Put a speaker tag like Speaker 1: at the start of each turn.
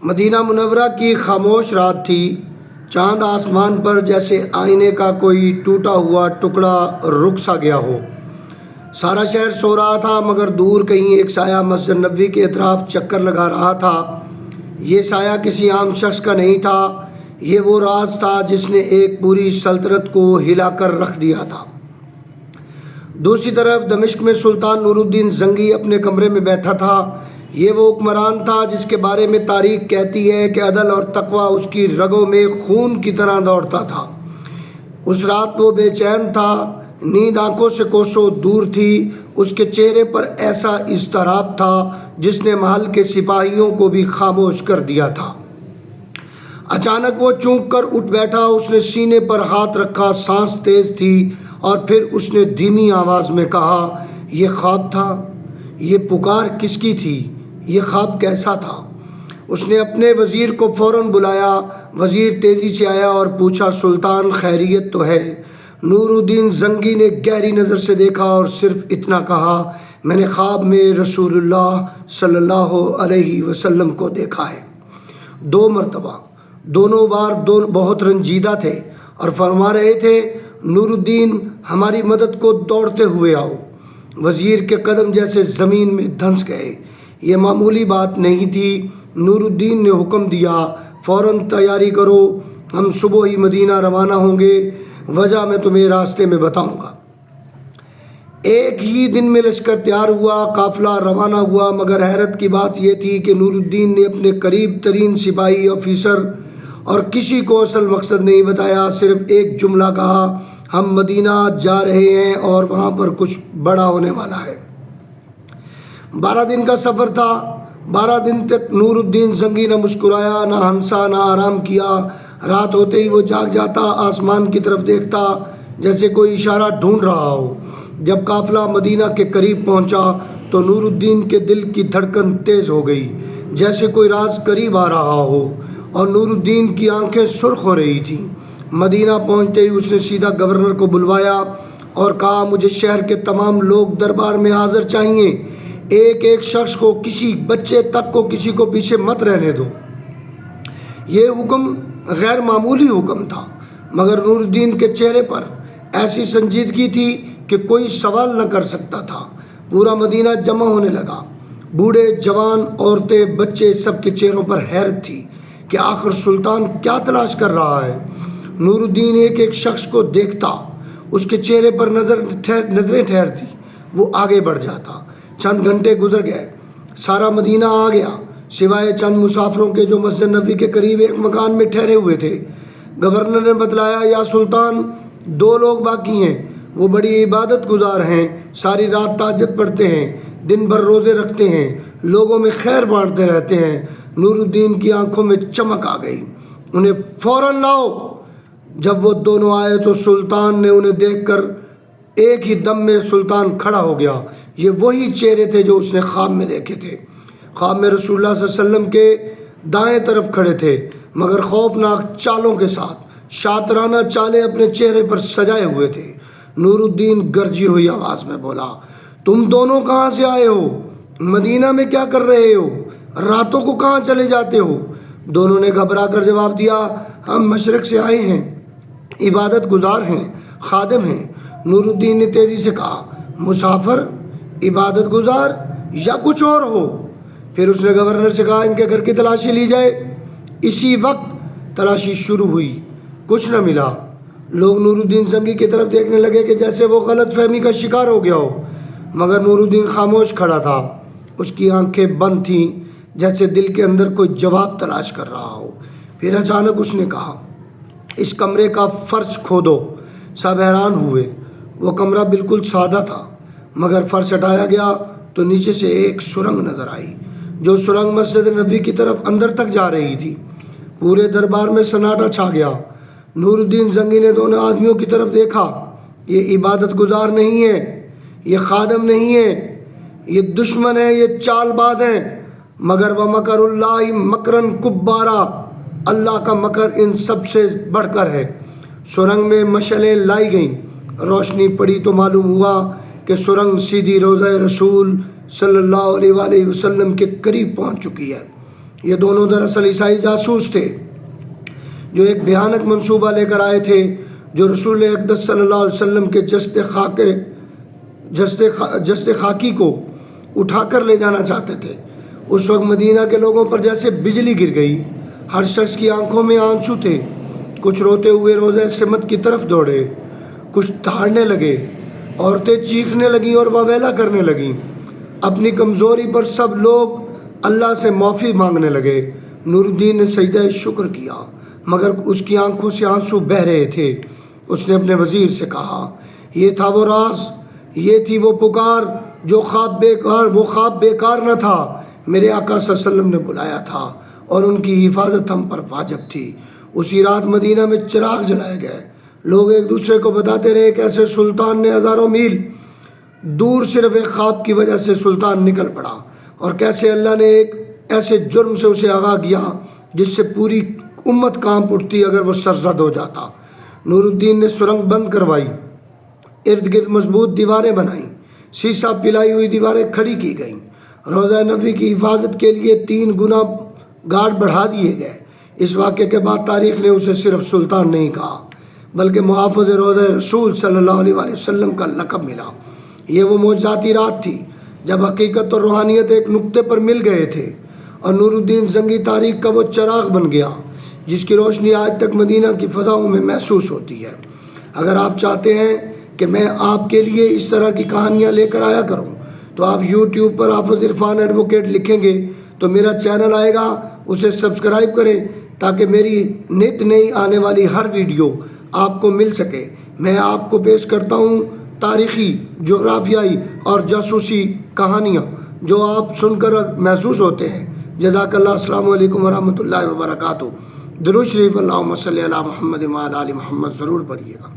Speaker 1: مدینہ منورہ کی خاموش رات تھی۔ چاند آسمان پر جیسے آئینے کا کوئی ٹوٹا ہوا ٹکڑا رک سا گیا ہو۔ سارا شہر سو رہا تھا، مگر دور کہیں ایک سایہ مسجد نبوی کے اطراف چکر لگا رہا تھا۔ یہ سایہ کسی عام شخص کا نہیں تھا، یہ وہ راز تھا جس نے ایک پوری سلطنت کو ہلا کر رکھ دیا تھا۔ دوسری طرف دمشق میں سلطان نور الدین زنگی اپنے کمرے میں بیٹھا تھا۔ یہ وہ حکمران تھا جس کے بارے میں تاریخ کہتی ہے کہ عدل اور تقوی اس کی رگوں میں خون کی طرح دوڑتا تھا۔ اس رات وہ بے چین تھا، نیند آنکھوں سے کوسوں دور تھی۔ اس کے چہرے پر ایسا اضطراب تھا جس نے محل کے سپاہیوں کو بھی خاموش کر دیا تھا۔ اچانک وہ چونک کر اٹھ بیٹھا، اس نے سینے پر ہاتھ رکھا، سانس تیز تھی، اور پھر اس نے دھیمی آواز میں کہا، یہ خواب تھا؟ یہ پکار کس کی تھی؟ یہ خواب کیسا تھا؟ اس نے اپنے وزیر کو فوراً بلایا۔ وزیر تیزی سے آیا اور پوچھا، سلطان خیریت تو ہے؟ نور الدین زنگی نے گہری نظر سے دیکھا اور صرف اتنا کہا، میں نے خواب میں رسول اللہ صلی اللہ علیہ وسلم کو دیکھا ہے 2 مرتبہ۔ دونوں بار بہت رنجیدہ تھے اور فرما رہے تھے، نور الدین ہماری مدد کو دوڑتے ہوئے آؤ۔ وزیر کے قدم جیسے زمین میں دھنس گئے۔ یہ معمولی بات نہیں تھی۔ نور الدین نے حکم دیا، فوراً تیاری کرو، ہم صبح ہی مدینہ روانہ ہوں گے۔ وجہ میں تمہیں راستے میں بتاؤں گا۔ ایک ہی دن میں لشکر تیار ہوا، قافلہ روانہ ہوا، مگر حیرت کی بات یہ تھی کہ نور الدین نے اپنے قریب ترین سپاہی آفیسر اور کسی کو اصل مقصد نہیں بتایا۔ صرف ایک جملہ کہا، ہم مدینہ جا رہے ہیں اور وہاں پر کچھ بڑا ہونے والا ہے۔ 12 دن کا سفر تھا۔ 12 دن تک نور الدین زنگی نہ مسکرایا، نہ ہنسا، نہ آرام کیا۔ رات ہوتے ہی وہ جاگ جاتا، آسمان کی طرف دیکھتا جیسے کوئی اشارہ ڈھونڈ رہا ہو۔ جب قافلہ مدینہ کے قریب پہنچا تو نور الدین کے دل کی دھڑکن تیز ہو گئی، جیسے کوئی راز قریب آ رہا ہو، اور نور الدین کی آنکھیں سرخ ہو رہی تھیں۔ مدینہ پہنچتے ہی اس نے سیدھا گورنر کو بلوایا اور کہا، مجھے شہر کے تمام لوگ دربار میں حاضر چاہیے۔ ایک ایک شخص کو، کسی بچے تک کو، کسی کو پیچھے مت رہنے دو۔ یہ حکم غیر معمولی حکم تھا، مگر نور الدین کے چہرے پر ایسی سنجیدگی تھی کہ کوئی سوال نہ کر سکتا تھا۔ پورا مدینہ جمع ہونے لگا۔ بوڑھے، جوان، عورتیں، بچے، سب کے چہروں پر حیرت تھی کہ آخر سلطان کیا تلاش کر رہا ہے۔ نور الدین ایک ایک شخص کو دیکھتا، اس کے چہرے پر نظریں ٹھہرتی، وہ آگے بڑھ جاتا۔ چند گھنٹے گزر گئے، سارا مدینہ آ گیا، سوائے چند مسافروں کے جو مسجد نبوی کے قریب ایک مکان میں ٹھہرے ہوئے تھے۔ گورنر نے بتلایا، یا سلطان، 2 لوگ باقی ہیں، وہ بڑی عبادت گزار ہیں، ساری رات تہجد پڑھتے ہیں، دن بھر روزے رکھتے ہیں، لوگوں میں خیر بانٹتے رہتے ہیں۔ نور الدین کی آنکھوں میں چمک آ گئی، انہیں فوراً لاؤ۔ جب وہ دونوں آئے تو سلطان نے انہیں دیکھ کر ایک ہی دم میں سلطان کھڑا ہو گیا۔ یہ وہی چہرے تھے جو اس نے خواب میں دیکھے تھے۔ خواب میں رسول اللہ صلی اللہ علیہ وسلم کے دائیں طرف کھڑے تھے، مگر خوفناک چالوں کے ساتھ، شاطرانہ چالیں اپنے چہرے پر سجائے ہوئے تھے۔ نور الدین گرجی ہوئی آواز میں بولا، تم دونوں کہاں سے آئے ہو؟ مدینہ میں کیا کر رہے ہو؟ راتوں کو کہاں چلے جاتے ہو؟ دونوں نے گھبرا کر جواب دیا، ہم مشرق سے آئے ہیں، عبادت گزار ہیں، خادم ہیں۔ نور الدین نے تیزی سے کہا، مسافر، عبادت گزار یا کچھ اور ہو؟ پھر اس نے گورنر سے کہا، ان کے گھر کی تلاشی لی جائے۔ اسی وقت تلاشی شروع ہوئی، کچھ نہ ملا۔ لوگ نور الدین زنگی کی طرف دیکھنے لگے کہ جیسے وہ غلط فہمی کا شکار ہو گیا ہو، مگر نور الدین خاموش کھڑا تھا۔ اس کی آنکھیں بند تھیں، جیسے دل کے اندر کوئی جواب تلاش کر رہا ہو۔ پھر اچانک اس نے کہا، اس کمرے کا فرش کھودو۔ سب حیران ہوئے۔ وہ کمرہ بالکل سادہ تھا، مگر فرش ہٹایا گیا تو نیچے سے ایک سرنگ نظر آئی، جو سرنگ مسجد نبوی کی طرف اندر تک جا رہی تھی۔ پورے دربار میں سناٹا چھا گیا۔ نور الدین زنگی نے دونوں آدمیوں کی طرف دیکھا۔ یہ عبادت گزار نہیں ہے، یہ خادم نہیں ہے، یہ دشمن ہے، یہ چال باز ہیں۔ مگر وَمَكَرُ اللَّهِ مَكْرًا كُبَّارًا، اللہ کا مکر ان سب سے بڑھ کر ہے۔ سرنگ میں مشعلیں لائی گئیں، روشنی پڑی تو معلوم ہوا کہ سرنگ سیدھی روضہ رسول صلی اللہ علیہ وآلہ وسلم کے قریب پہنچ چکی ہے۔ یہ دونوں دراصل عیسائی جاسوس تھے جو ایک بھیانک منصوبہ لے کر آئے تھے جو رسول اقدس صلی اللہ علیہ وسلم کے جسد خاکی کو اٹھا کر لے جانا چاہتے تھے۔ اس وقت مدینہ کے لوگوں پر جیسے بجلی گر گئی، ہر شخص کی آنکھوں میں آنسو تھے، کچھ روتے ہوئے روضہ سمت کی طرف دوڑے، کچھ دھاڑنے لگے، عورتیں چیخنے لگیں اور واویلا کرنے لگیں۔ اپنی کمزوری پر سب لوگ اللہ سے معافی مانگنے لگے۔ نور الدین نے سجدہ شکر کیا مگر اس کی آنکھوں سے آنسو بہہ رہے تھے۔ اس نے اپنے وزیر سے کہا، یہ تھا وہ راز، یہ تھی وہ پکار، وہ خواب بیکار نہ تھا، میرے آقا صلی اللہ علیہ وسلم نے بلایا تھا اور ان کی حفاظت ہم پر واجب تھی۔ اسی رات مدینہ میں چراغ جلائے گئے، لوگ ایک دوسرے کو بتاتے رہے کہ ایسے سلطان نے ہزاروں میل دور صرف ایک خواب کی وجہ سے سلطان نکل پڑا، اور کیسے اللہ نے ایک ایسے جرم سے اسے آگاہ کیا جس سے پوری امت کانپ اٹھتی اگر وہ سرزد ہو جاتا۔ نور الدین نے سرنگ بند کروائی، ارد گرد مضبوط دیواریں بنائیں، سیسہ پلائی ہوئی دیواریں کھڑی کی گئیں، روضہ نبوی کی حفاظت کے لیے 3 گنا گارڈ بڑھا دیے گئے۔ اس واقعے کے بعد تاریخ نے اسے صرف سلطان نہیں کہا بلکہ محافظ روضہ رسول صلی اللہ علیہ وسلم کا لقب ملا۔ یہ وہ معجزاتی رات تھی جب حقیقت اور روحانیت ایک نقطے پر مل گئے تھے، اور نور الدین زنگی تاریخ کا وہ چراغ بن گیا جس کی روشنی آج تک مدینہ کی فضاؤں میں محسوس ہوتی ہے۔ اگر آپ چاہتے ہیں کہ میں آپ کے لیے اس طرح کی کہانیاں لے کر آیا کروں تو آپ یوٹیوب پر حافظ عرفان ایڈوکیٹ لکھیں گے تو میرا چینل آئے گا، اسے سبسکرائب کریں تاکہ میری نت نئی آنے والی ہر ویڈیو آپ کو مل سکے۔ میں آپ کو پیش کرتا ہوں تاریخی، جغرافیائی اور جاسوسی کہانیاں جو آپ سن کر محسوس ہوتے ہیں۔ جزاک اللہ۔ السلام علیکم ورحمۃ اللہ وبرکاتہ۔ درود شریف اللہم صلی علی محمد وعلی آل محمد ضرور پڑھیے گا۔